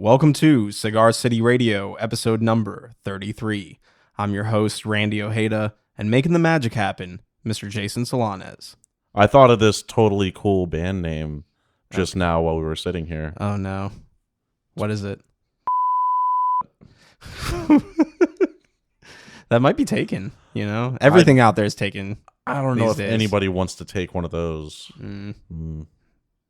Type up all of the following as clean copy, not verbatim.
Welcome to Cigar City Radio, episode number 33. I'm your host, Randy Ojeda, and making the magic happen, Mr. Jason Solanez. I thought of this totally cool band name just now while we were sitting here. Oh, no. What is it? That might be taken, you know? Everything out there is taken. I don't know if days. anybody wants to take one of those.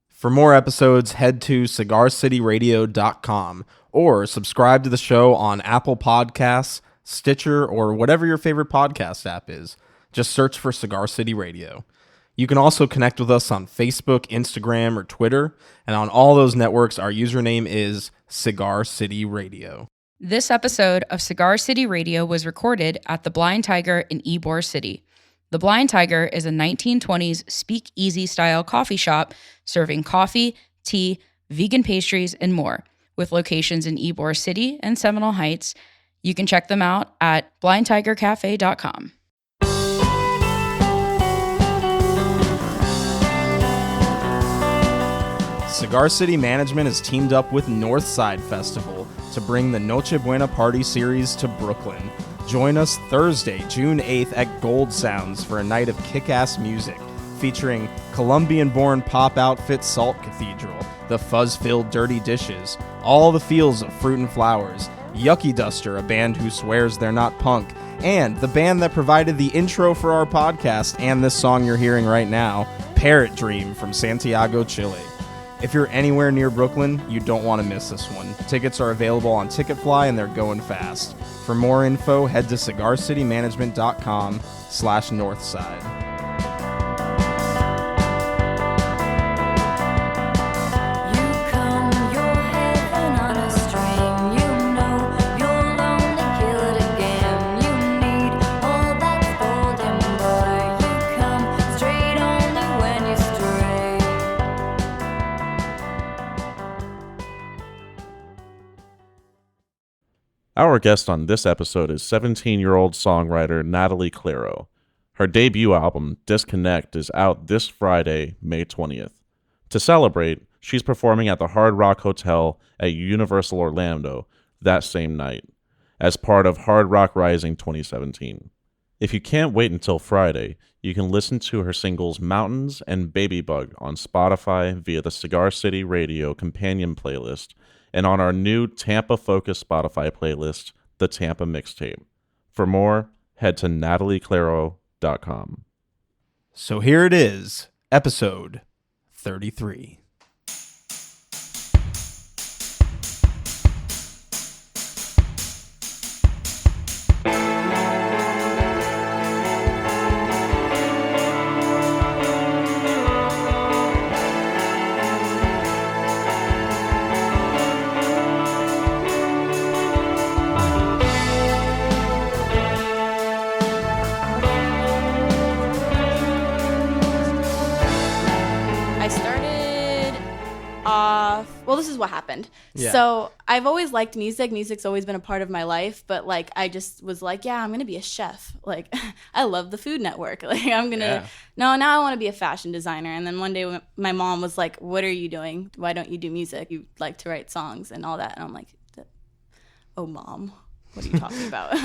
For more episodes, head to cigarcityradio.com or subscribe to the show on Apple Podcasts, Stitcher, or whatever your favorite podcast app is. Just search for Cigar City Radio. You can also connect with us on Facebook, Instagram, or Twitter, and on all those networks, our username is Cigar City Radio. This episode of Cigar City Radio was recorded at the Blind Tiger in Ybor City. The Blind Tiger is a 1920s speakeasy-style coffee shop serving coffee, tea, vegan pastries, and more, with locations in Ybor City and Seminole Heights. You can check them out at blindtigercafe.com. Cigar City Management has teamed up with Northside Festival to bring the Noche Buena Party Series to Brooklyn. Join us Thursday, June 8th at Gold Sounds for a night of kick-ass music featuring Colombian-born pop outfit Salt Cathedral, the fuzz-filled Dirty Dishes, All the Feels of Fruit and Flowers, Yucky Duster, a band who swears they're not punk, and the band that provided the intro for our podcast and this song you're hearing right now, Parrot Dream from Santiago, Chile. If you're anywhere near Brooklyn, you don't want to miss this one. Tickets are available on Ticketfly and they're going fast. For more info, head to cigarcitymanagement.com/Northside. Our guest on this episode is 17-year-old songwriter Natalie Claro. Her debut album, Disconnect, is out this Friday, May 20th. To celebrate, she's performing at the Hard Rock Hotel at Universal Orlando that same night, as part of Hard Rock Rising 2017. If you can't wait until Friday, you can listen to her singles Mountains and Baby Bug on Spotify via the Cigar City Radio companion playlist, and on our new Tampa-focused Spotify playlist, the Tampa Mixtape. For more, head to natalieclaro.com. So here it is, episode 33. This is what happened. Yeah. So I've always liked music. Music's always been a part of my life, but like I just was like, yeah, I'm gonna be a chef. Like I love the Food Network. Like I'm gonna now I want to be a fashion designer. And then one day my mom was like, what are you doing? Why don't you do music? You like to write songs and all that. And I'm like, oh mom, what are you talking about?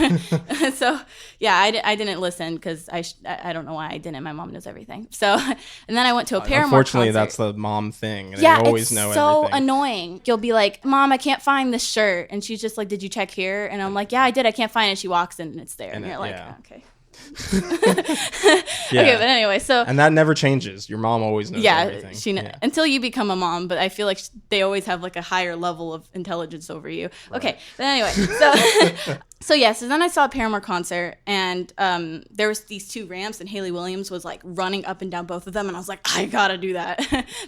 So yeah, I didn't listen because I don't know why I didn't. My mom knows everything. So and then I went to a Paramore Unfortunately, concert. that's the mom thing. They Yeah, always it's know so everything. annoying. You'll be like, Mom, I can't find this shirt. And she's just like, did you check here? And I'm like, yeah, I did. I can't find it. She walks in and it's there. And you're like, okay. Yeah. Okay, but anyway, so and that never changes. Your mom always knows everything. until you become a mom, but I feel like they always have like a higher level of intelligence over you. Right. Okay, but anyway, so then I saw a Paramore concert, and there was these two ramps, and Hayley Williams was like running up and down both of them, and I was like, I gotta do that.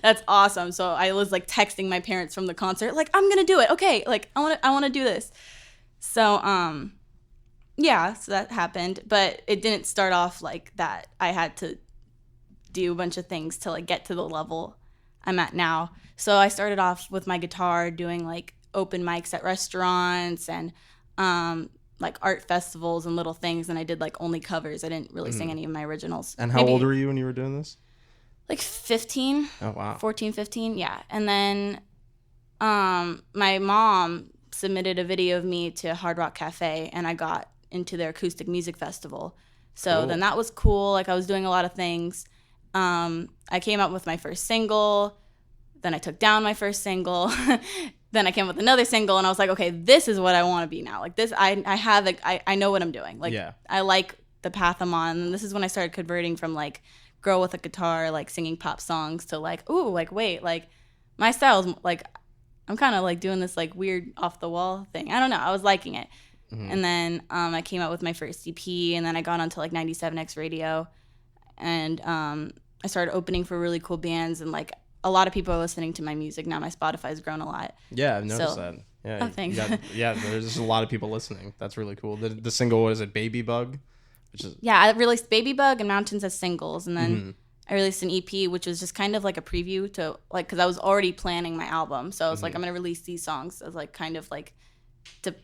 That's awesome. So I was like texting my parents from the concert, like, I'm gonna do it. Okay, like I want to do this. So yeah, so that happened, but it didn't start off like that. I had to do a bunch of things to like get to the level I'm at now. So I started off with my guitar doing like open mics at restaurants and like art festivals and little things, and I did like only covers. I didn't really sing any of my originals. And how old were you when you were doing this? Like 15. Oh, wow. 14, 15, yeah. And then My mom submitted a video of me to Hard Rock Cafe, and I got into their acoustic music festival. So Cool. then that was cool. Like I was doing a lot of things. I came out with my first single. Then I took down my first single. Then I came with another single, and I was like, okay, this is what I want to be now. Like this, I know what I'm doing. Like I like the path I'm on. And this is when I started converting from like girl with a guitar, like singing pop songs to like, ooh, like wait, like my style's like, I'm kind of like doing this like weird off the wall thing. I don't know. I was liking it. Mm-hmm. And then I came out with my first EP, and then I got onto like 97X radio, and I started opening for really cool bands, and like a lot of people are listening to my music now. My Spotify's grown a lot. Yeah, I've noticed that. Yeah, oh, thanks. There's just a lot of people listening. That's really cool. The single, what is it, Baby Bug? I released Baby Bug and Mountains as singles, and then I released an EP, which was just kind of like a preview to like, because I was already planning my album, so I was like, I'm gonna release these songs as like kind of like to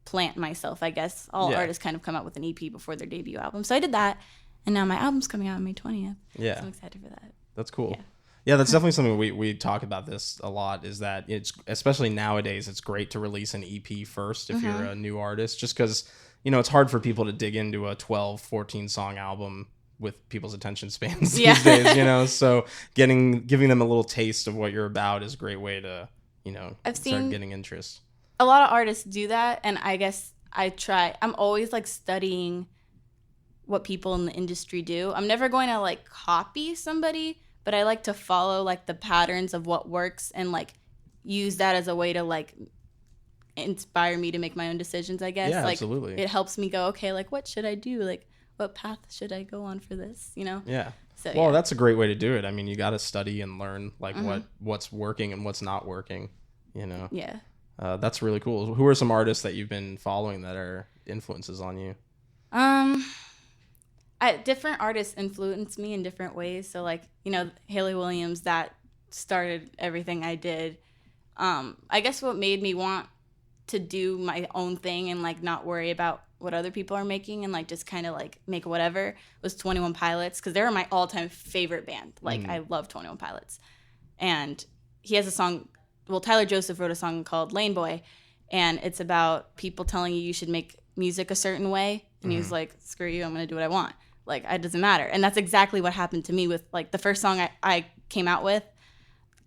plant myself, I guess. All artists kind of come out with an EP before their debut album, so I did that, and now my album's coming out on May 20th. Yeah, so I'm excited for that. That's cool. Yeah, that's definitely something we talk about this a lot, is that it's, especially nowadays, it's great to release an EP first if you're a new artist, just because, you know, it's hard for people to dig into a 12, 14 song album with people's attention spans these days, you know, so giving them a little taste of what you're about is a great way to, you know, start getting interest. A lot of artists do that, and I guess I'm always like studying what people in the industry do. I'm never going to like copy somebody, but I like to follow like the patterns of what works and like use that as a way to like inspire me to make my own decisions, I guess. Yeah, like, absolutely. It helps me go, okay, like what should I do? Like what path should I go on for this, you know? Yeah. So, well, that's a great way to do it. I mean, you got to study and learn like what's working and what's not working, you know? Yeah. That's really cool. Who are some artists that you've been following that are influences on you? Different artists influence me in different ways. So like, you know, Haley Williams, that started everything I did. I guess what made me want to do my own thing and like not worry about what other people are making and like just kind of like make whatever was 21 Pilots, because they were my all-time favorite band. Like I love 21 Pilots. And he has a song, well, Tyler Joseph wrote a song called Lane Boy, and it's about people telling you should make music a certain way, and he was like, screw you, I'm gonna do what I want. Like, it doesn't matter. And that's exactly what happened to me with, like, the first song I came out with.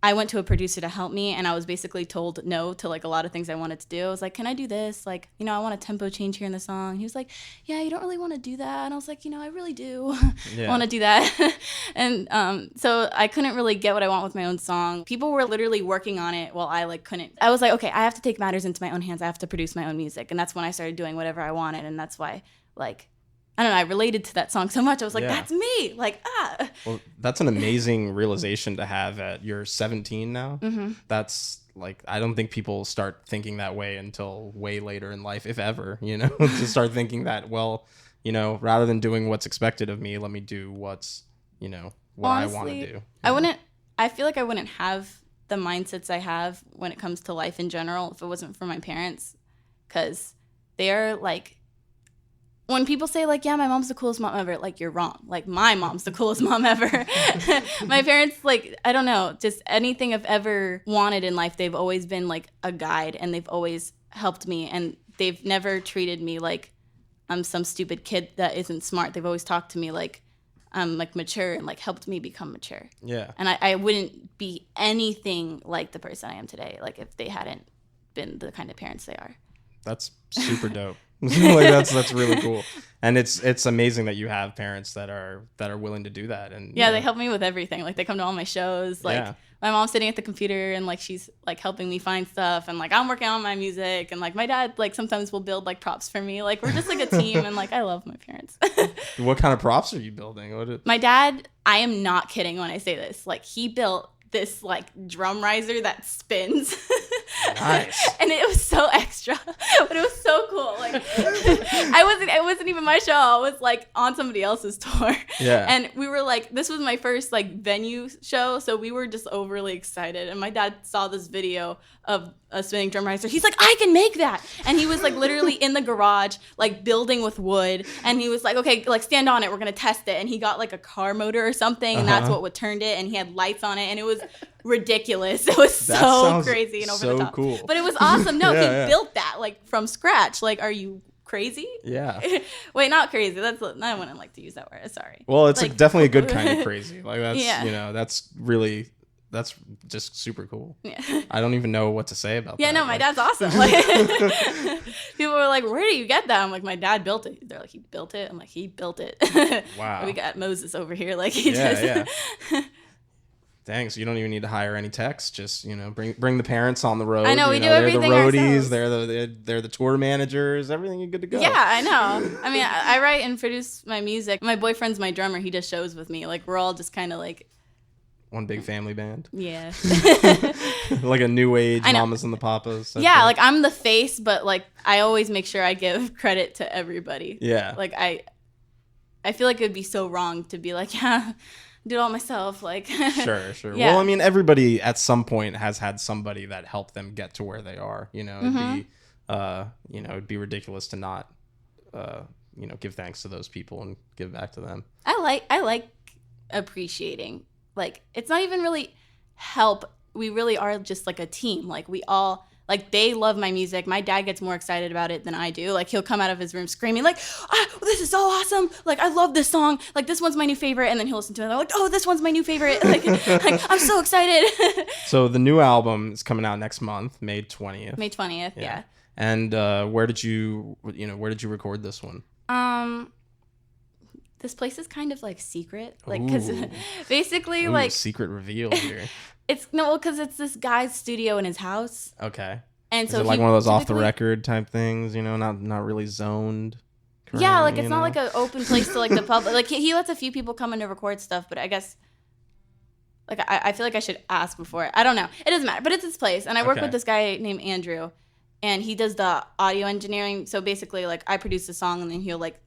I went to a producer to help me, and I was basically told no to, like, a lot of things I wanted to do. I was like, can I do this? Like, you know, I want a tempo change here in the song. He was like, yeah, you don't really want to do that. And I was like, you know, I really do want to do that. And so I couldn't really get what I want with my own song. People were literally working on it while I, like, couldn't. I was like, okay, I have to take matters into my own hands. I have to produce my own music. And that's when I started doing whatever I wanted, and that's why, like, I don't know, I related to that song so much. I was like, that's me. Like, Well, that's an amazing realization to have at you're 17 now. That's like, I don't think people start thinking that way until way later in life, if ever, you know, to start thinking that, well, you know, rather than doing what's expected of me, let me do what's, you know, what honestly, I want to do. I feel like I wouldn't have the mindsets I have when it comes to life in general if it wasn't for my parents, because they're like, when people say, like, yeah, my mom's the coolest mom ever, like, you're wrong. Like, my mom's the coolest mom ever. My parents, like, I don't know, just anything I've ever wanted in life, they've always been, like, a guide, and they've always helped me, and they've never treated me like I'm some stupid kid that isn't smart. They've always talked to me like I'm, like, mature and, like, helped me become mature. Yeah. And I wouldn't be anything like the person I am today, like, if they hadn't been the kind of parents they are. That's super dope. Like that's really cool, and it's amazing that you have parents that are willing to do that. And they help me with everything. Like, they come to all my shows. Like, my mom's sitting at the computer and, like, she's, like, helping me find stuff, and, like, I'm working on my music, and, like, my dad, like, sometimes will build, like, props for me. Like, we're just, like, a team, and, like, I love my parents. What kind of props are you building? My dad, I am not kidding when I say this, like, he built this, like, drum riser that spins. Nice. And it was so extra, but it was so cool. Like, it wasn't even my show. I was, like, on somebody else's tour. Yeah. And we were, like, this was my first, like, venue show, so we were just overly excited. And my dad saw this video of a spinning drum riser. He's like, I can make that. And he was, like, literally in the garage, like, building with wood. And he was like, okay, like, stand on it. We're going to test it. And he got, like, a car motor or something, and that's what turned it. And he had lights on it. And it was ridiculous. It was so crazy and over the top. Cool. But it was awesome. No, he built that like from scratch. Like, are you crazy? Yeah. Wait, not crazy. That's I wouldn't like to use that word. Sorry. Well, it's like, definitely a good kind of crazy. Like that's Yeah. that's just super cool. Yeah. I don't even know what to say about that. Yeah, no, my dad's awesome. Like, people were like, "Where do you get that?" I'm like, "My dad built it." They're like, "He built it." I'm like, "He built it." Wow. We got Moses over here, like he Yeah, just. yeah. Dang, so you don't even need to hire any techs. Just bring the parents on the road. I know, we do everything They're the roadies. ourselves. They're the tour managers. Everything is good to go. Yeah, I know. I mean, I write and produce my music. My boyfriend's my drummer. He does shows with me. Like we're all just kind of like. One big family band. Yeah. Like a new age Mamas and the Papas. Yeah, like I'm the face, but like I always make sure I give credit to everybody. Yeah. Like I feel like it would be so wrong to be like, yeah, do it all myself. Like Sure. Yeah. Well, I mean, everybody at some point has had somebody that helped them get to where they are. It'd be ridiculous to not give thanks to those people and give back to them. I like appreciating. Like it's not even really help. We really are just like a team. Like we all like they love my music. My dad gets more excited about it than I do. Like he'll come out of his room screaming like, "This is so awesome! Like I love this song. Like this one's my new favorite." And then he'll listen to it and they're like, "Oh, this one's my new favorite." Like I'm so excited. So the new album is coming out next month, May 20th. May 20th. Yeah. And where did you record this one? This place is kind of like secret, like because basically like secret reveal here. because it's this guy's studio in his house. Okay. And so is it like one of those off the record type things, not really zoned. Yeah, like it's not like an open place to like the public. Like he lets a few people come in to record stuff, but I guess like I feel like I should ask before. I don't know. It doesn't matter, but it's his place, and I work with this guy named Andrew, and he does the audio engineering. So basically, like I produce the song, and then he'll like.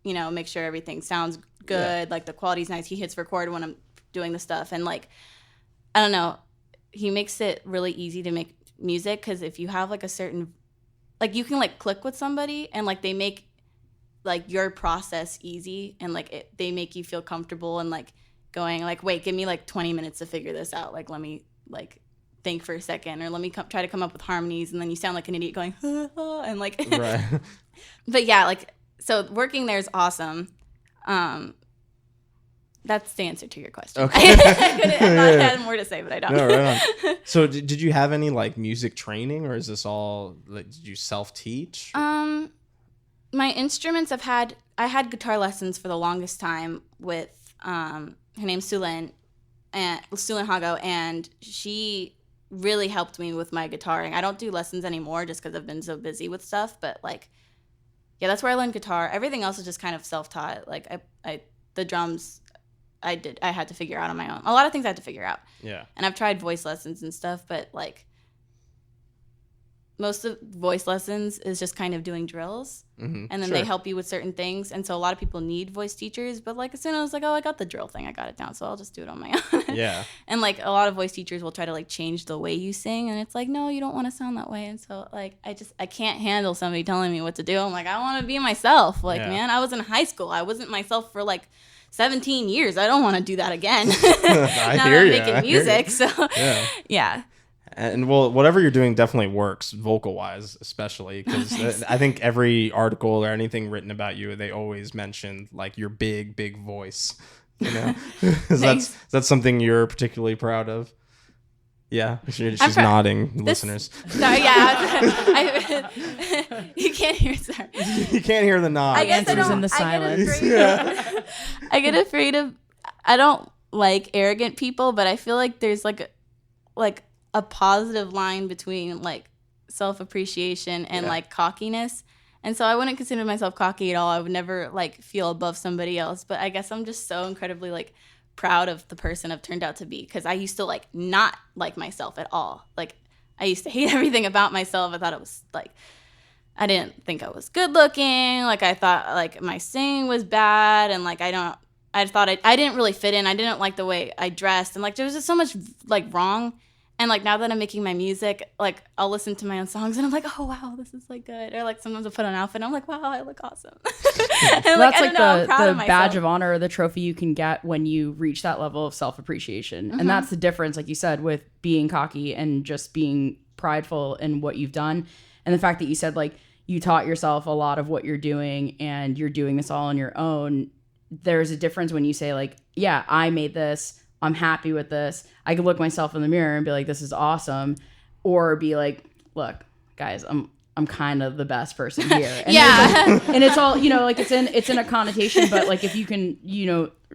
Make sure everything sounds good, like the quality's nice. He hits record when I'm doing the stuff. And like, I don't know, he makes it really easy to make music because if you have like a certain, like you can like click with somebody and like they make like your process easy and like they make you feel comfortable and like going like, wait, give me like 20 minutes to figure this out. Like, let me like think for a second or let me try to come up with harmonies. And then you sound like an idiot going, and like, right. But yeah, like, so working there is awesome. That's the answer to your question. Okay. I thought I had more to say, but I don't. No, right on. So did you have any like music training or is this all like did you self-teach? My instruments I had guitar lessons for the longest time with her name's Sulen Hago, and she really helped me with my guitaring. I don't do lessons anymore just because I've been so busy with stuff, but like yeah, that's where I learned guitar. Everything else is just kind of self-taught. Like the drums, I had to figure out on my own. A lot of things I had to figure out. Yeah. And I've tried voice lessons and stuff, but like most of voice lessons is just kind of doing drills. Mm-hmm. And then they help you with certain things. And so a lot of people need voice teachers, but like as soon as I was like, oh, I got the drill thing, I got it down, so I'll just do it on my own. Yeah. And like a lot of voice teachers will try to like change the way you sing, and it's like, no, you don't want to sound that way. And so like I can't handle somebody telling me what to do. I'm like, I want to be myself. Like, man, I was in high school. I wasn't myself for like 17 years. I don't want to do that again. I now hear I'm you. making music, so yeah. And well, whatever you're doing definitely works vocal wise, especially because I think every article or anything written about you, they always mention like your big voice. That's something you're particularly proud of. Yeah, she's nodding, listeners. Sorry, yeah. You can't hear. Sorry. You can't hear the nod. I guess Answers in the silence. I get afraid of. I don't like arrogant people, but I feel like there's like a positive line between like self-appreciation and like cockiness. And so I wouldn't consider myself cocky at all. I would never like feel above somebody else. But I guess I'm just so incredibly like proud of the person I've turned out to be, because I used to like not like myself at all. Like I used to hate everything about myself. I thought it was like, I didn't think I was good looking. Like I thought like my singing was bad, and like I thought I didn't really fit in. I didn't like the way I dressed, and like there was just so much like wrong. And like now that I'm making my music, like I'll listen to my own songs and I'm like, oh wow, this is like good. Or like sometimes I'll put on an outfit and I'm like, wow, I look awesome. And that's like the badge of honor, or the trophy you can get when you reach that level of self-appreciation. And that's the difference, like you said, with being cocky and just being prideful in what you've done. And the fact that you said like you taught yourself a lot of what you're doing and you're doing this all on your own. There's a difference when you say like, yeah, I made this. I'm happy with this. I could look myself in the mirror and be like, this is awesome. Or be like, look, guys, I'm kind of the best person here. And and it's all, like it's in a connotation, but like if you can,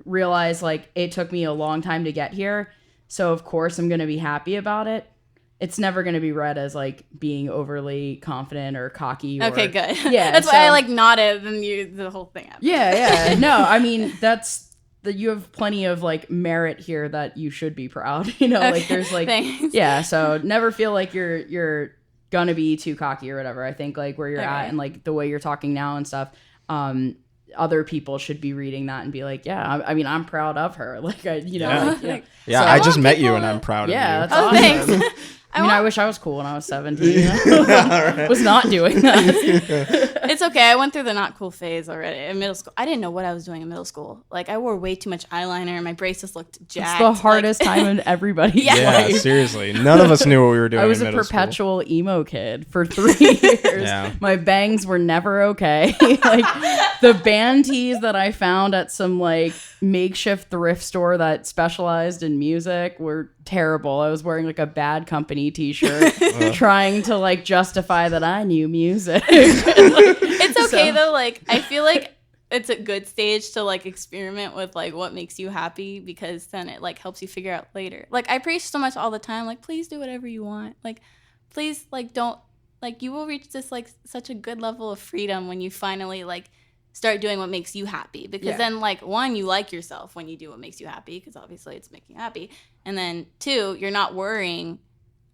realize like it took me a long time to get here. So of course I'm going to be happy about it. It's never going to be read as like being overly confident or cocky. Okay, good. Yeah. That's why I like nodded and the whole thing happened. Yeah. No, I mean, that you have plenty of like merit here that you should be proud. Okay, like there's like, thanks. Yeah. So never feel like you're gonna be too cocky or whatever. I think like where you're at and like the way you're talking now and stuff, other people should be reading that and be like, yeah, I mean, I'm proud of her. Like, Yeah, So I just met you and I'm proud of you. Yeah, that's awesome. Thanks. I wish I was cool when I was 17. Was not doing that. It's okay. I went through the not cool phase already in middle school. I didn't know what I was doing in middle school. Like I wore way too much eyeliner and my braces looked jacked. It's the hardest time in everybody's life. Seriously. None of us knew what we were doing. I was in a middle perpetual emo kid for 3 years. Yeah. My bangs were never okay. Like the band tees that I found at some like makeshift thrift store that specialized in music were terrible. I was wearing like a Bad Company t-shirt trying to like justify that I knew music. It's okay though. Like I feel like it's a good stage to like experiment with like what makes you happy, because then it like helps you figure out later. Like I preach so much all the time, like please do whatever you want. Like please like don't, like you will reach this like such a good level of freedom when you finally like start doing what makes you happy, because then like one, you like yourself when you do what makes you happy, because obviously it's making you happy, and then two, you're not worrying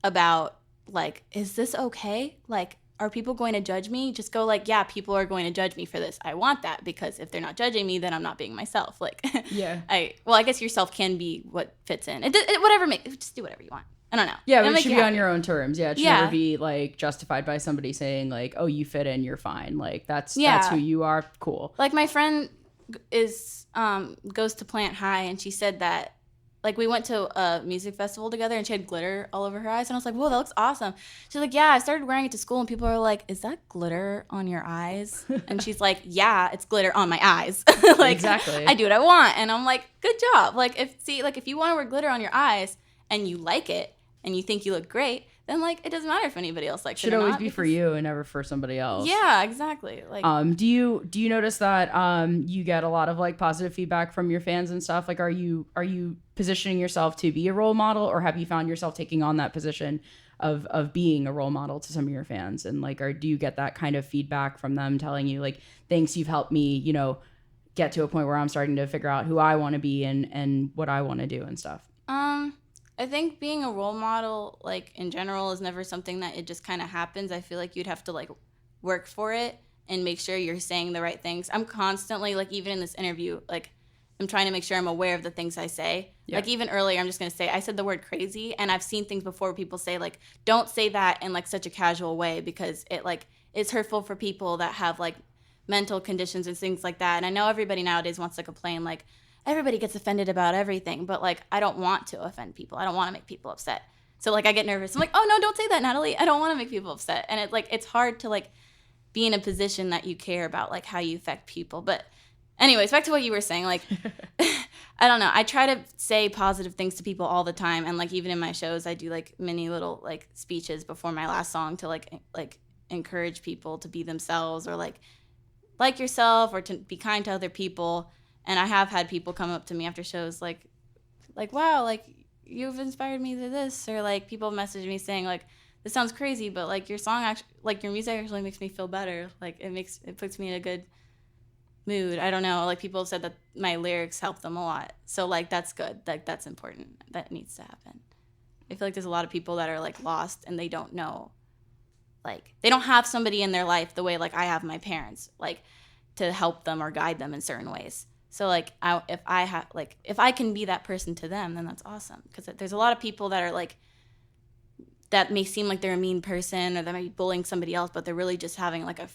about like, is this okay? Like, are people going to judge me? Just go like, yeah, people are going to judge me for this. I want that, because if they're not judging me, then I'm not being myself. Like, I guess yourself can be what fits in. Just do whatever you want. I don't know. Yeah, but it should be on your own terms. Yeah, it should never be like justified by somebody saying like, oh, you fit in, you're fine. Like that's who you are. Cool. Like my friend goes to Plant High, and she said that like we went to a music festival together and she had glitter all over her eyes, and I was like, whoa, that looks awesome. She's like, yeah, I started wearing it to school and people are like, is that glitter on your eyes? And she's like, yeah, it's glitter on my eyes. Like exactly. I do what I want. And I'm like, good job. Like if you want to wear glitter on your eyes and you like it and you think you look great, then like it doesn't matter if anybody else likes it or not. Should always be for you and never for somebody else. Yeah, exactly. Like do you notice that you get a lot of like positive feedback from your fans and stuff? Like are you positioning yourself to be a role model, or have you found yourself taking on that position of being a role model to some of your fans? And like do you get that kind of feedback from them telling you like, thanks, you've helped me, get to a point where I'm starting to figure out who I want to be and what I want to do and stuff? I think being a role model, like in general, is never something that it just kind of happens. I feel like you'd have to like work for it and make sure you're saying the right things. I'm constantly like, even in this interview, like I'm trying to make sure I'm aware of the things I say. Yeah. Like even earlier, I'm just going to say, I said the word crazy, and I've seen things before where people say like, don't say that in like such a casual way, because it like is hurtful for people that have like mental conditions and things like that. And I know everybody nowadays wants to complain, like, everybody gets offended about everything, but like I don't want to offend people. I don't want to make people upset. So like I get nervous. I'm like, oh no, don't say that, Natalie. I don't want to make people upset. And it's hard to like be in a position that you care about like how you affect people. But anyways, back to what you were saying, like I don't know. I try to say positive things to people all the time, and like even in my shows I do like mini little like speeches before my last song to like encourage people to be themselves, or like yourself, or to be kind to other people. And I have had people come up to me after shows like, wow, like you've inspired me to this, or like people message me saying like, this sounds crazy, but like your song actually, like your music actually makes me feel better. Like it puts me in a good mood. I don't know. Like people have said that my lyrics help them a lot. So like that's good. Like that's important. That needs to happen. I feel like there's a lot of people that are like lost and they don't know, like they don't have somebody in their life the way like I have my parents, like to help them or guide them in certain ways. So like if I can be that person to them, then that's awesome. Because there's a lot of people that are like that may seem like they're a mean person or they might be bullying somebody else, but they're really just having like a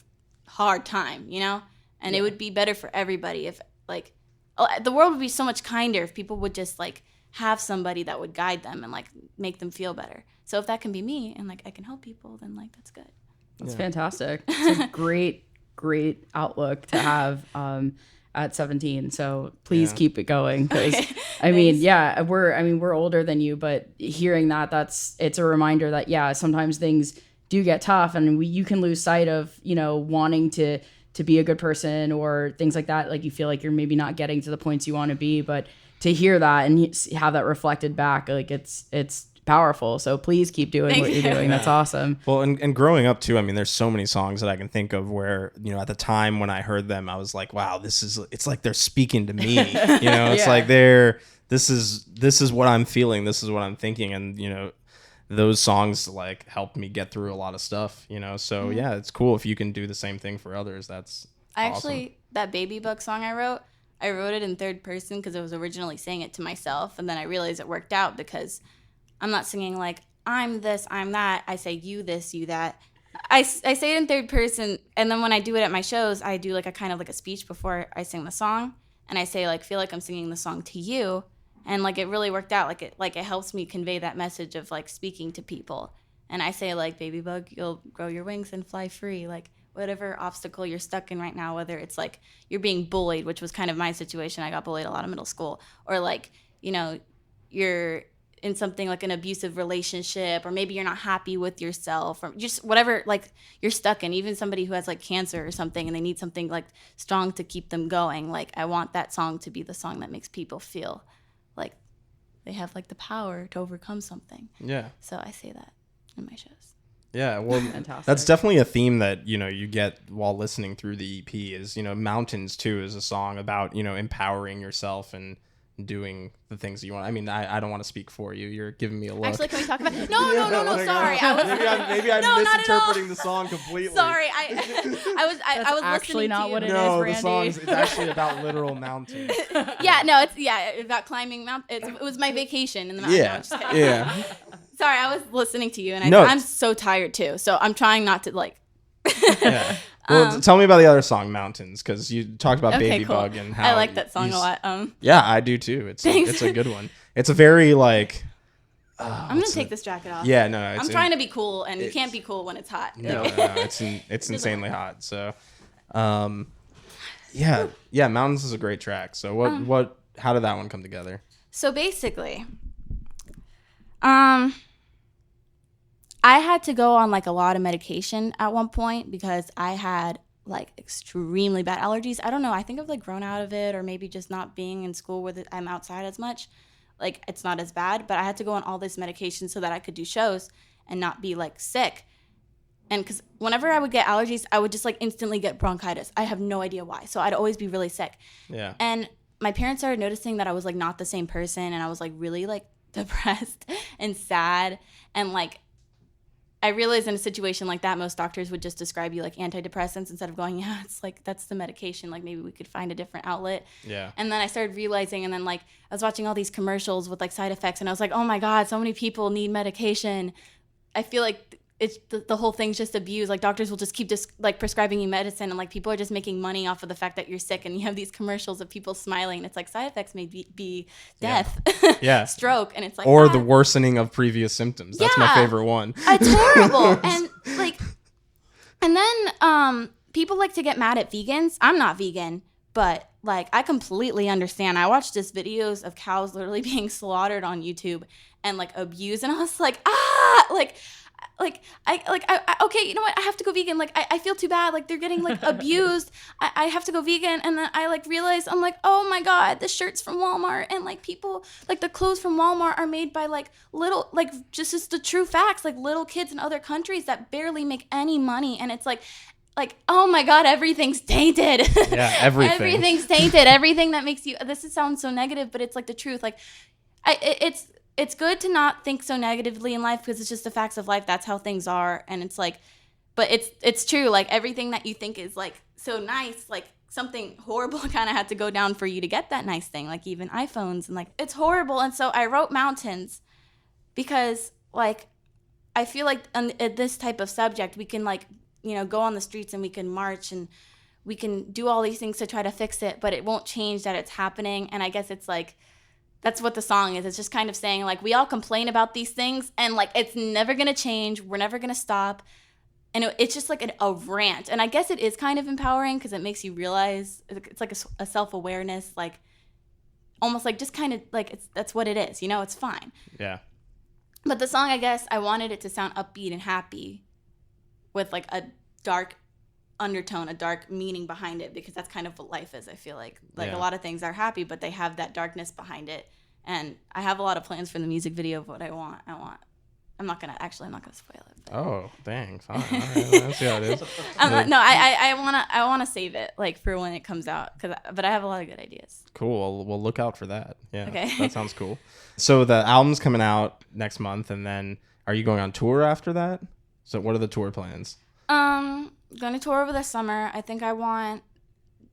hard time, you know? And it would be better for everybody if like the world would be so much kinder if people would just like have somebody that would guide them and like make them feel better. So if that can be me and like I can help people, then like that's good. That's fantastic. It's a great outlook to have at 17. So please keep it going, because I mean, we're older than you, but hearing it's a reminder that sometimes things do get tough, and you can lose sight of, you know, wanting to be a good person or things like that. Like you feel like you're maybe not getting to the points you want to be, but to hear that and have that reflected back, like it's powerful. So please keep doing what you're doing. That's awesome. Well, and growing up too, I mean, there's so many songs that I can think of where, you know, at the time when I heard them, I was like, wow, it's like they're speaking to me. You know, it's like this is what I'm feeling. This is what I'm thinking. And, you know, those songs like helped me get through a lot of stuff, you know? So yeah, it's cool if you can do the same thing for others. That's awesome. That Baby Bug song I wrote it in third person because I was originally saying it to myself. And then I realized it worked out because I'm not singing like, I'm this, I'm that. I say you this, you that. I say it in third person, and then when I do it at my shows, I do like a kind of like a speech before I sing the song. And I say like, feel like I'm singing the song to you. And like it really worked out. Like it helps me convey that message of like speaking to people. And I say like, baby bug, you'll grow your wings and fly free. Like whatever obstacle you're stuck in right now, whether it's like you're being bullied, which was kind of my situation. I got bullied a lot in middle school, or like, you know, you're in something like an abusive relationship, or maybe you're not happy with yourself, or just whatever like you're stuck in, even somebody who has like cancer or something and they need something like strong to keep them going. Like I want that song to be the song that makes people feel like they have like the power to overcome something. Yeah. So I say that in my shows. Yeah, well, that's definitely a theme that, you know, you get while listening through the EP is, you know, Mountains too is a song about, you know, empowering yourself and doing the things that you want. I mean, I don't want to speak for you. You're giving me a look. Actually, can we talk about No, sorry. Maybe I'm misinterpreting the song completely. Sorry. I was actually listening not to you. what it is, No, Randy. the song's it's actually about literal mountains. It's about climbing mountains. It was my vacation in the mountains. Yeah. No, I'm just kidding. Yeah. Sorry, I was listening to you and I'm so tired too. So I'm trying not to like Yeah. Well, tell me about the other song, Mountains, because you talked about Baby cool. Bug and how I like that song a lot. Yeah, I do too. It's a good one. It's a very like. I'm gonna take this jacket off. Yeah, no. I'm trying to be cool, and you can't be cool when it's hot. No, it's insanely hot. So, yeah, Mountains is a great track. So how did that one come together? So basically, I had to go on like a lot of medication at one point because I had like extremely bad allergies. I don't know. I think I've like grown out of it, or maybe just not being in school where I'm outside as much. Like it's not as bad, but I had to go on all this medication so that I could do shows and not be like sick. And because whenever I would get allergies, I would just like instantly get bronchitis. I have no idea why. So I'd always be really sick. Yeah. And my parents started noticing that I was like not the same person, and I was like really like depressed and sad, and like I realized in a situation like that, most doctors would just describe you like antidepressants instead of going, yeah, it's like, that's the medication. Like maybe we could find a different outlet. Yeah. And then I started realizing, and then like I was watching all these commercials with like side effects, and I was like, oh my God, so many people need medication. I feel like it's the whole thing's just abuse. Like doctors will just keep like prescribing you medicine, and like people are just making money off of the fact that you're sick, and you have these commercials of people smiling, and it's like side effects may be death, stroke, and it's like or the worsening of previous symptoms. That's my favorite one. It's horrible. And like, and then people like to get mad at vegans. I'm not vegan, but like I completely understand. I watched just videos of cows literally being slaughtered on YouTube and like abused, and I was like, okay, you know what? I have to go vegan. Like, I feel too bad. Like, they're getting, like, abused. I have to go vegan. And then I, like, realized, I'm like, oh, my God, the shirts from Walmart and, like, people, like, the clothes from Walmart are made by, like, little, like, just the true facts, like, little kids in other countries that barely make any money. And it's like, oh, my God, everything's tainted. Yeah, everything. Everything's tainted. Everything that makes you, sounds so negative, but it's, like, the truth. Like, it's good to not think so negatively in life because it's just the facts of life. That's how things are. And it's like, but it's true. Like everything that you think is like so nice, like something horrible kind of had to go down for you to get that nice thing. Like even iPhones, and like, it's horrible. And so I wrote Mountains because like I feel like on this type of subject, we can like, go on the streets and we can march and we can do all these things to try to fix it, but it won't change that it's happening. And I guess it's like, that's what the song is. It's just kind of saying like, we all complain about these things and like, it's never going to change. We're never going to stop. And it's just like a rant. And I guess it is kind of empowering because it makes you realize it's like a self-awareness, like almost like just kind of like that's what it is. It's fine. Yeah. But the song, I guess I wanted it to sound upbeat and happy with like a dark undertone, a dark meaning behind it, because that's kind of what life is. I feel like a lot of things are happy, but they have that darkness behind it. And I have a lot of plans for the music video of what I want. I'm not gonna spoil it. But. Oh, dang! Fine. All right, let's see how it is. I wanna save it like for when it comes out, but I have a lot of good ideas. Cool. We'll look out for that. Yeah. Okay. That sounds cool. So the album's coming out next month, and then are you going on tour after that? So what are the tour plans? Going to tour over the summer. I think I want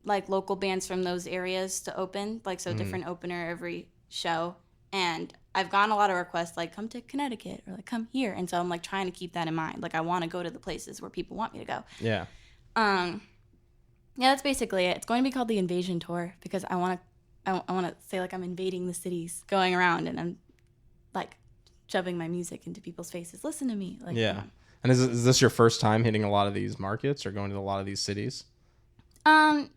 like local bands from those areas to open, like so different opener every show. And I've gotten a lot of requests like come to Connecticut or like come here, and so I'm like trying to keep that in mind. Like I want to go to the places where people want me to go. Yeah. Yeah, that's basically it. It's going to be called the Invasion Tour because I want to say like I'm invading the cities, going around, and I'm like shoving my music into people's faces. Listen to me. Like, yeah. And is this your first time hitting a lot of these markets or going to a lot of these cities? I've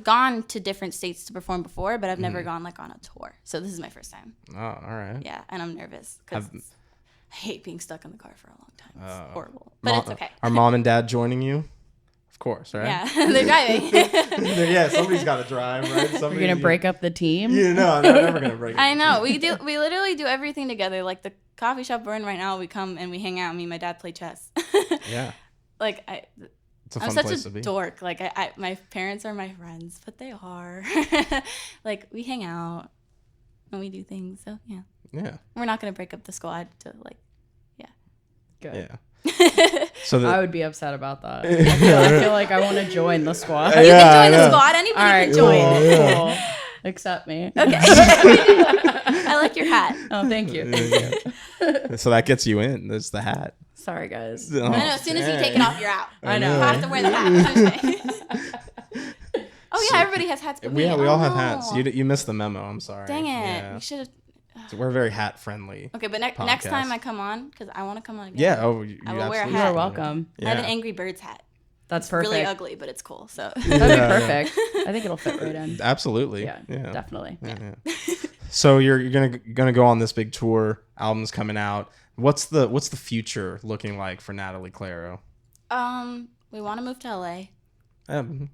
gone to different states to perform before, but I've never gone like on a tour. So this is my first time. Oh, all right. Yeah, and I'm nervous because I hate being stuck in the car for a long time. It's horrible, but it's okay. Are mom and dad joining you? Of course, right? Yeah, they're driving. Yeah, somebody's got to drive, right? You're gonna break up the team. No, they're never gonna break up. I know. We literally do everything together. Like the coffee shop we're in right now, we come and we hang out. Me and my dad play chess. Yeah. Like It's a fun I'm such place a to be. dork. Like my parents are my friends, but they are. Like we hang out and we do things. So yeah. Yeah. We're not gonna break up the squad to like, yeah. Good. Yeah. So I would be upset about that. I feel like I want to join the squad. You can join the squad. Anybody All right, can join. cool, cool. Accept me. Okay. I like your hat. Oh, thank you. So that gets you in. There's the hat. Sorry, guys. Oh, I know. As soon as you take it off, you're out. I know. You have to wear the hat. I'm just kidding. Oh yeah, everybody has hats. But We all have hats. You missed the memo. I'm sorry. Dang it. Yeah. We should have. So we're very hat friendly. Okay, but next time I come on, because I want to come on again. Yeah. Oh, you I will wear a absolutely hat. You're welcome. I have an Angry Birds hat. That's perfect. Really ugly, but it's cool. So That'd be perfect. I think it'll fit right in. Absolutely. Yeah, definitely. Yeah. So you're gonna go on this big tour. Album's coming out. What's the future looking like for Natalie Claro? we want to move to LA.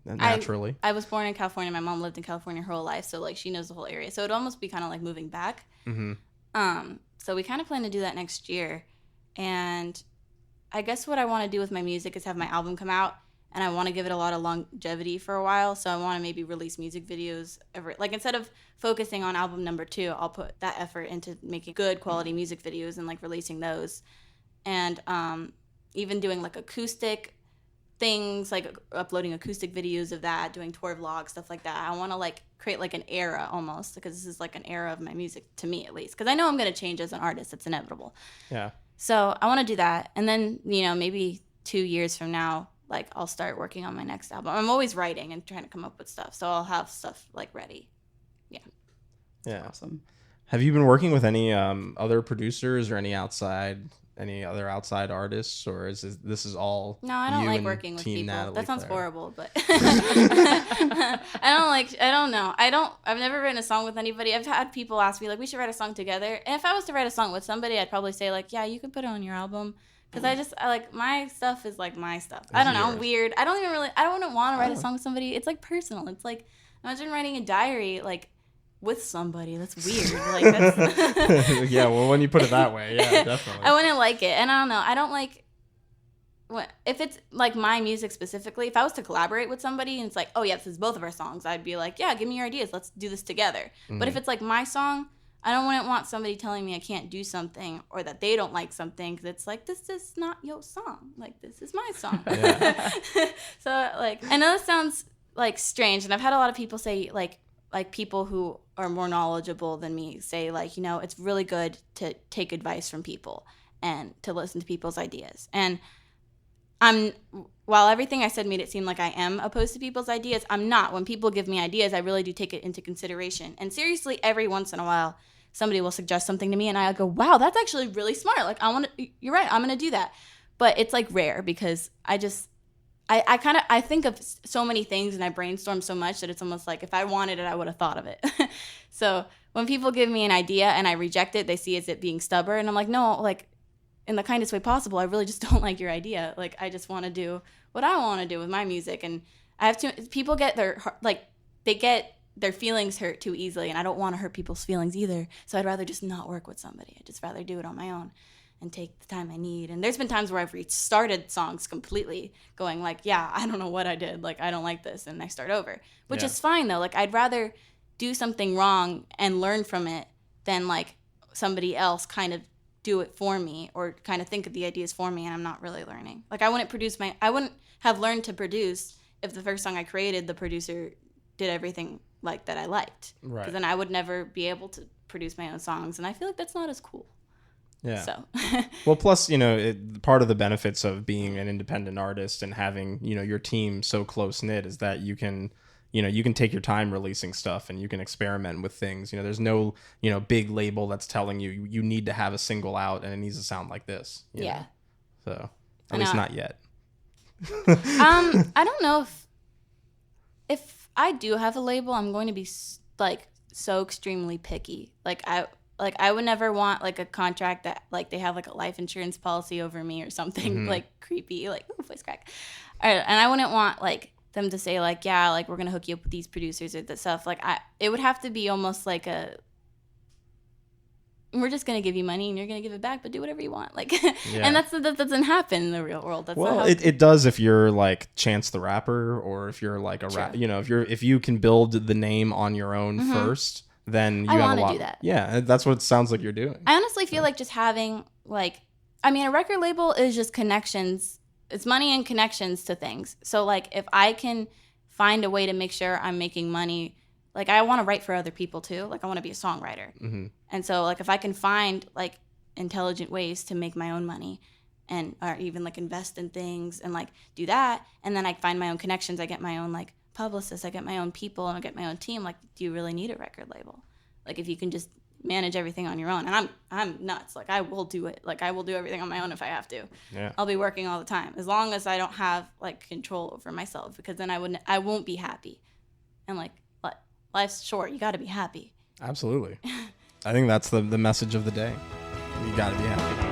Naturally. I was born in California. My mom lived in California her whole life, so like she knows the whole area. So it'd almost be kind of like moving back. Mm-hmm. So we kind of plan to do that next year. And I guess what I want to do with my music is have my album come out, and I want to give it a lot of longevity for a while. So I want to maybe release music videos like instead of focusing on album number 2, I'll put that effort into making good quality music videos and like releasing those. And even doing like acoustic things, like uploading acoustic videos of that, doing tour vlogs, stuff like that. I want to like create like an era almost, because this is like an era of my music, to me at least, because I know I'm going to change as an artist. It's inevitable. Yeah. So I want to do that. And then, maybe 2 years from now, like I'll start working on my next album. I'm always writing and trying to come up with stuff. So I'll have stuff like ready. Yeah. Yeah. Awesome. Have you been working with any other producers or any other outside artists, or this is all? No, I don't you like and working with Team people. Natalie That sounds Claro? horrible, but I've never written a song with anybody. I've had people ask me like, we should write a song together. And if I was to write a song with somebody, I'd probably say like, yeah, you could put it on your album. Because I like my stuff is like my stuff. I don't know. I'm weird. I wouldn't want to write a song with somebody. It's like personal. It's like, imagine writing a diary like with somebody. That's weird. Like that's Yeah, well, when you put it that way, yeah, definitely. I wouldn't like it. And I don't know. I don't like if it's like my music specifically. If I was to collaborate with somebody and it's like, oh yeah, this is both of our songs, I'd be like, yeah, give me your ideas. Let's do this together. Mm-hmm. But if it's like my song, I wouldn't want somebody telling me I can't do something or that they don't like something, because it's like, this is not your song. Like, this is my song. Yeah. So, like, I know this sounds, like, strange, and I've had a lot of people say, like people who are more knowledgeable than me say, like, it's really good to take advice from people. and to listen to people's ideas. And while everything I said made it seem like I am opposed to people's ideas, I'm not. When people give me ideas, I really do take it into consideration. And seriously, every once in a while, somebody will suggest something to me and I'll go, wow, that's actually really smart. Like, you're right, I'm going to do that. But it's like rare because I think of so many things and I brainstorm so much that it's almost like if I wanted it, I would have thought of it. So when people give me an idea and I reject it, they see as it being stubborn. And I'm like, no, like, in the kindest way possible, I really just don't like your idea. Like, I just want to do what I want to do with my music. And people get their feelings hurt too easily. And I don't want to hurt people's feelings either. So I'd rather just not work with somebody. I'd just rather do it on my own and take the time I need. And there's been times where I've restarted songs completely going like, yeah, I don't know what I did. Like, I don't like this. And I start over, which is fine though. Like, I'd rather do something wrong and learn from it than like somebody else kind of do it for me or kind of think of the ideas for me and I'm not really learning. Like, I wouldn't have learned to produce if the first song I created, the producer did everything like that I liked. Right. Because then I would never be able to produce my own songs. And I feel like that's not as cool. Yeah. So. Well, plus, part of the benefits of being an independent artist and having, your team so close knit is that you can take your time releasing stuff and you can experiment with things. There's no, big label that's telling you need to have a single out and it needs to sound like this. Yeah. So at least not yet. I don't know if I do have a label, I'm going to be like so extremely picky. Like I would never want like a contract that like they have like a life insurance policy over me or something like creepy, like voice crack. And I wouldn't want like them to say like, yeah, like we're gonna hook you up with these producers or that stuff. Like it would have to be almost like we're just gonna give you money and you're gonna give it back, but do whatever you want. Like, and that doesn't happen in the real world. That's not how it does if you're like Chance the Rapper or if you're like a rap. If you can build the name on your own first, then you have a lot. Do that. Yeah, that's what it sounds like you're doing. I honestly feel like just having like, a record label is just connections. It's money and connections to things. So like if I can find a way to make sure I'm making money, like I want to write for other people too. Like I want to be a songwriter. Mm-hmm. And so like if I can find like intelligent ways to make my own money and or even like invest in things and like do that, and then I find my own connections, I get my own like publicists, I get my own people, and I get my own team. Like, do you really need a record label? Like if you can just manage everything on your own, and I'm nuts. Like I will do it. Like I will do everything on my own if I have to. Yeah. I'll be working all the time as long as I don't have like control over myself, because then I won't be happy. And like life's short. You got to be happy. Absolutely. I think that's the message of the day. You got to be happy.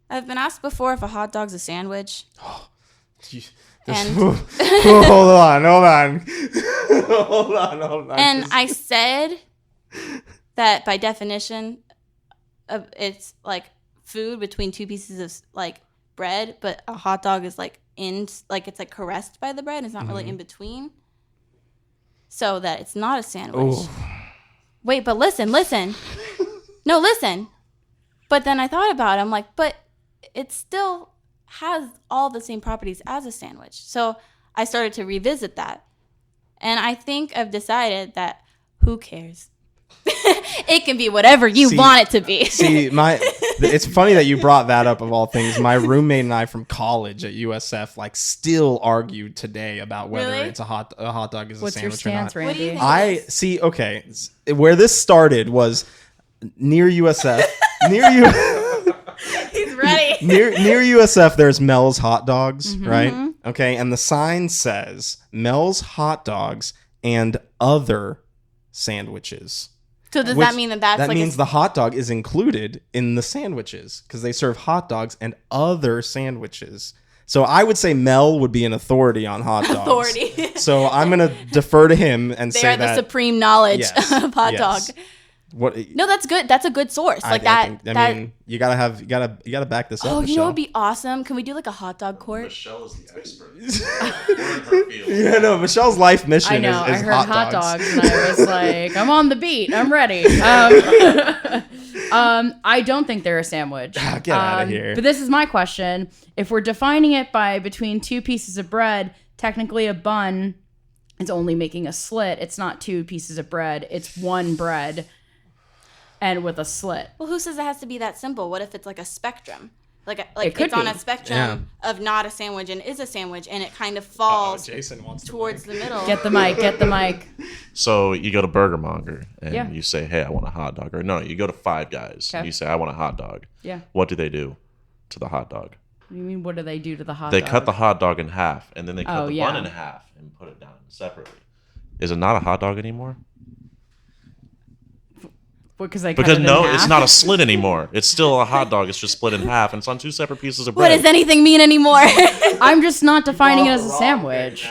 I've been asked before if a hot dog's a sandwich. Oh, geez. Hold on. And I said that by definition, it's like food between two pieces of like bread, but a hot dog is like it's like caressed by the bread. It's not really in between, so that it's not a sandwich. Ooh. Wait, but listen. No, listen. But then I thought about it. I'm like, but it still has all the same properties as a sandwich. So I started to revisit that. And I think I've decided that who cares? It can be whatever you want it to be. It's funny that you brought that up of all things. My roommate and I from college at USF like still argued today about whether it's a hot dog is a sandwich or not. What's your stance, Randy? I see. Okay, where this started was near USF. He's ready. Near USF, there's Mel's Hot Dogs, right? Okay, and the sign says Mel's Hot Dogs and other sandwiches. So does that mean that means the hot dog is included in the sandwiches because they serve hot dogs and other sandwiches. So I would say Mel would be an authority on hot dogs. Authority. So I'm going to defer to him and They say are the that. supreme knowledge Yes, of hot yes. dog. What? No, that's good. That's a good source. Like that. I mean, you gotta back this up. Oh, Michelle. you know what would be awesome? Can we do like a hot dog court? Michelle is the expert. We're in her field. Yeah, no. Michelle's life mission I know. is I heard hot dogs. and I was like, I'm on the beat. I'm ready. I don't think they're a sandwich. Get outta here. But this is my question. If we're defining it by between two pieces of bread, technically a bun is only making a slit. It's not two pieces of bread. It's one bread and with a slit. Well, who says it has to be that simple? What if it's like a spectrum? Like It could it's on be. a spectrum of not a sandwich and is a sandwich, and it kind of falls Jason wants towards the middle. Get the mic. Get the mic. So you go to Burger Monger and Yeah. you say, hey, I want a hot dog. Or no, you go to Five Guys and Okay. you say, I want a hot dog. Yeah. What do they do to the hot dog? What do you mean? What do they do to the hot They dog? cut the hot dog in half and then they cut Oh, the yeah. bun in half and put it down separately. Is it not a hot dog anymore? Because they cut Because it in no, half? it's not a slit anymore. It's still a hot dog. It's just split in half and it's on two separate pieces of What bread. does anything mean anymore? I'm just not defining it as a sandwich.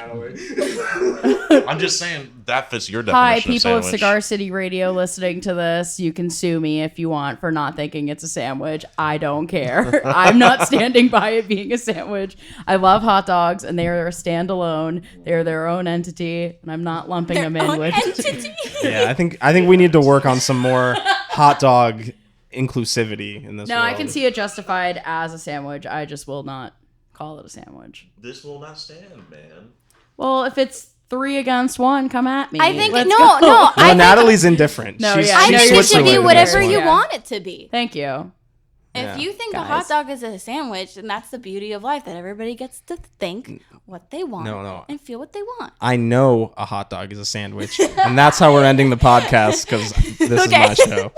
I'm just saying that fits your Hi, definition people of of sandwich. Cigar City Radio listening to this. You can sue me if you want for not thinking it's a sandwich. I don't care. I'm not standing by it being a sandwich. I love hot dogs, and they are a standalone. They're their own entity, and I'm not lumping them in with. entity. Yeah, I think we need to work on some more hot dog inclusivity in this No, world. I can see it justified as a sandwich. I just will not call it a sandwich. This will not stand, man. Well, if it's 3 against 1, come at me. I think Let's no. go. No, I think, Natalie's indifferent. No, she's, yeah, I no, she's think you're it should Switzerland be in this whatever one. you Yeah. want it to be. Thank you. Yeah. If you think a Guys. hot dog is a sandwich, then that's the beauty of life, that everybody gets to think what they want No. and feel what they want. I know a hot dog is a sandwich, and that's how we're ending the podcast because this is Okay. my show.